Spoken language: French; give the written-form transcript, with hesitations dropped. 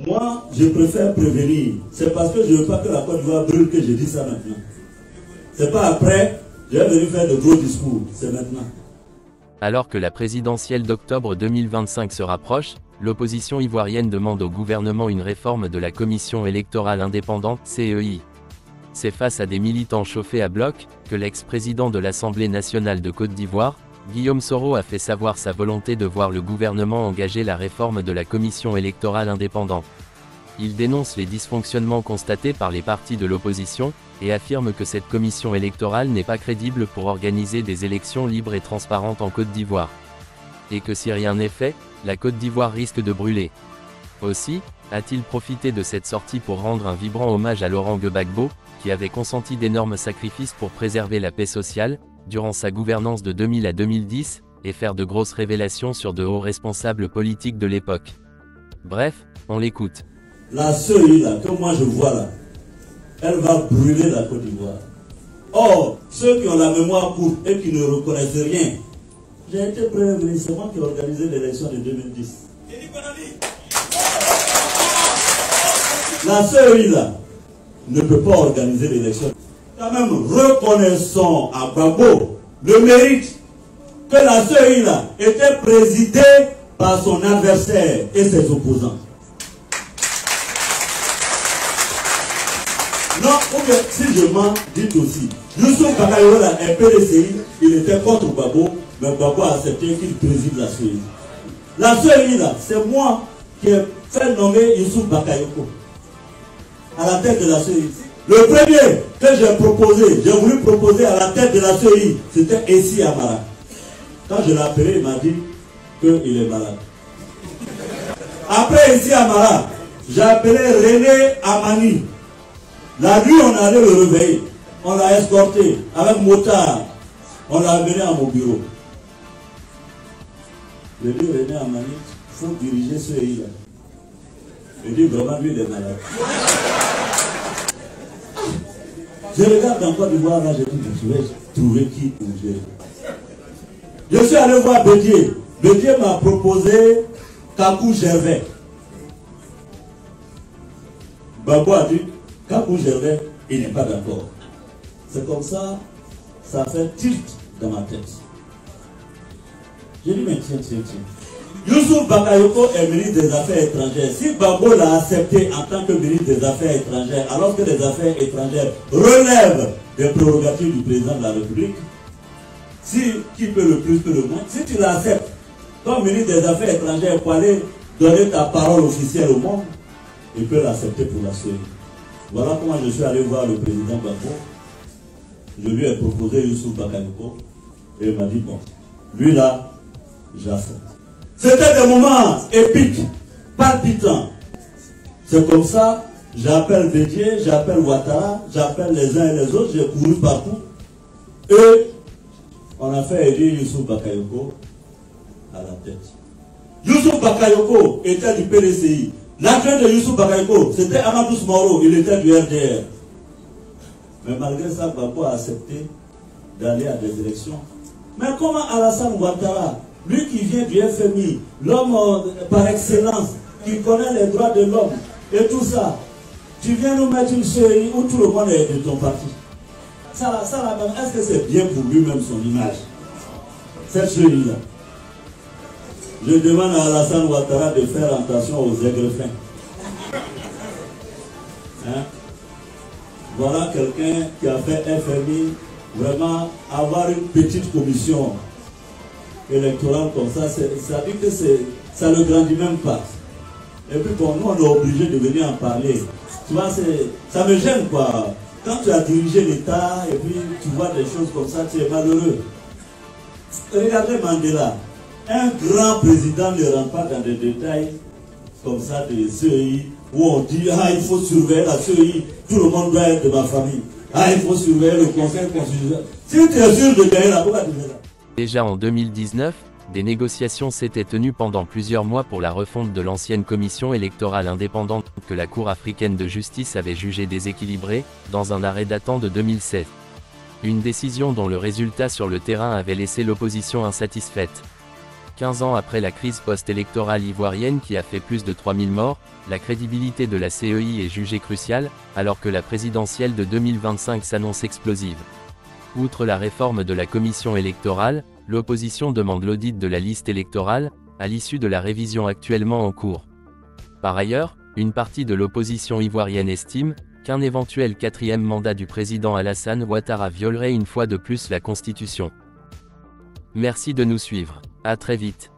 Moi, je préfère prévenir. C'est parce que je ne veux pas que la Côte d'Ivoire brûle que je dis ça maintenant. C'est pas après, je vais venir faire de gros discours. C'est maintenant. Alors que la présidentielle d'octobre 2025 se rapproche, l'opposition ivoirienne demande au gouvernement une réforme de la Commission électorale indépendante, CEI. C'est face à des militants chauffés à bloc, que l'ex-président de l'Assemblée nationale de Côte d'Ivoire, Guillaume Soro a fait savoir sa volonté de voir le gouvernement engager la réforme de la Commission électorale indépendante. Il dénonce les dysfonctionnements constatés par les partis de l'opposition, et affirme que cette commission électorale n'est pas crédible pour organiser des élections libres et transparentes en Côte d'Ivoire. Et que si rien n'est fait, la Côte d'Ivoire risque de brûler. Aussi, a-t-il profité de cette sortie pour rendre un vibrant hommage à Laurent Gbagbo, qui avait consenti d'énormes sacrifices pour préserver la paix sociale, durant sa gouvernance de 2000 à 2010, et faire de grosses révélations sur de hauts responsables politiques de l'époque. Bref, on l'écoute. La CEI là, que moi je vois là, elle va brûler la Côte d'Ivoire. Or, ceux qui ont la mémoire courte et qui ne reconnaissent rien, j'ai été Premier ministre, c'est moi qui ai organisé l'élection de 2010. La CEI là ne peut pas organiser l'élection. Quand même, reconnaissons à Gbagbo le mérite que la CEI là était présidée par son adversaire et ses opposants. Non, ou bien, si je mens, dites aussi. Youssouf Bakayo là, un PDCI, il était contre Gbagbo, mais Gbagbo a accepté qu'il préside la CEI. La CEI là, c'est moi qui ai fait nommer Youssouf Bakayoko à la tête de la CEI. Le premier que j'ai voulu proposer à la tête de la CEI, c'était Essi Amara. Quand je l'ai appelé, il m'a dit qu'il est malade. Après Essi Amara, j'ai appelé René Amani. La nuit, on allait le réveiller. On l'a escorté avec motard. On l'a amené à mon bureau. Je dis René Amani, il faut diriger CEI là. Je dis vraiment, lui, il est malade. Je regarde dans Côte d'Ivoire, là, je dis, je vais trouver qui ou je suis allé voir Bédier. Bédier m'a proposé Kakou Gervais. Gbagbo a dit, Kakou Gervais, il n'est pas d'accord. C'est comme ça, ça fait tilt dans ma tête. J'ai dit, mais tiens. Youssouf Bakayoko est ministre des Affaires étrangères. Si Gbagbo l'a accepté en tant que ministre des Affaires étrangères, alors que les affaires étrangères relèvent des prérogatives du président de la République, qui peut le plus, peut le moins, si tu l'acceptes comme ministre des Affaires étrangères pour aller donner ta parole officielle au monde, il peut l'accepter pour la CEI. Voilà comment je suis allé voir le président Gbagbo. Je lui ai proposé Youssouf Bakayoko et il m'a dit bon, lui là, j'accepte. C'était des moments épiques, palpitants. C'est comme ça, j'appelle Bédier, j'appelle Ouattara, j'appelle les uns et les autres, j'ai couru partout. Et on a fait élire Youssouf Bakayoko à la tête. Youssouf Bakayoko était du PDCI. L'adjoint de Youssouf Bakayoko, c'était Amadou Moro, il était du RDR. Mais malgré ça, Gbagbo a accepté d'aller à des élections. Mais comment Alassane Ouattara, lui qui vient du FMI, l'homme par excellence, qui connaît les droits de l'homme et tout ça, tu viens nous mettre une CEI où tout le monde est de ton parti. Ça est-ce que c'est bien pour lui-même son image? Cette CEI-là. Je demande à Alassane Ouattara de faire attention aux aigles fins. Hein? Voilà quelqu'un qui a fait FMI, vraiment avoir une petite commission électorale comme ça, ça dit que ça ne grandit même pas. Et puis bon, nous on est obligé de venir en parler. Tu vois, ça me gêne quoi. Quand tu as dirigé l'État et puis tu vois des choses comme ça, tu es malheureux. Regardez Mandela. Un grand président ne rentre pas dans des détails comme ça de CEI où on dit ah il faut surveiller la CEI, tout le monde doit être de ma famille. Ah il faut surveiller le conseil constitutionnel. Si tu es sûr de gagner là, pourquoi tu fais là? Déjà en 2019, des négociations s'étaient tenues pendant plusieurs mois pour la refonte de l'ancienne commission électorale indépendante que la Cour africaine de justice avait jugée déséquilibrée, dans un arrêt datant de 2007. Une décision dont le résultat sur le terrain avait laissé l'opposition insatisfaite. 15 ans après la crise post-électorale ivoirienne qui a fait plus de 3000 morts, la crédibilité de la CEI est jugée cruciale, alors que la présidentielle de 2025 s'annonce explosive. Outre la réforme de la commission électorale, l'opposition demande l'audit de la liste électorale, à l'issue de la révision actuellement en cours. Par ailleurs, une partie de l'opposition ivoirienne estime qu'un éventuel 4e mandat du président Alassane Ouattara violerait une fois de plus la Constitution. Merci de nous suivre. À très vite.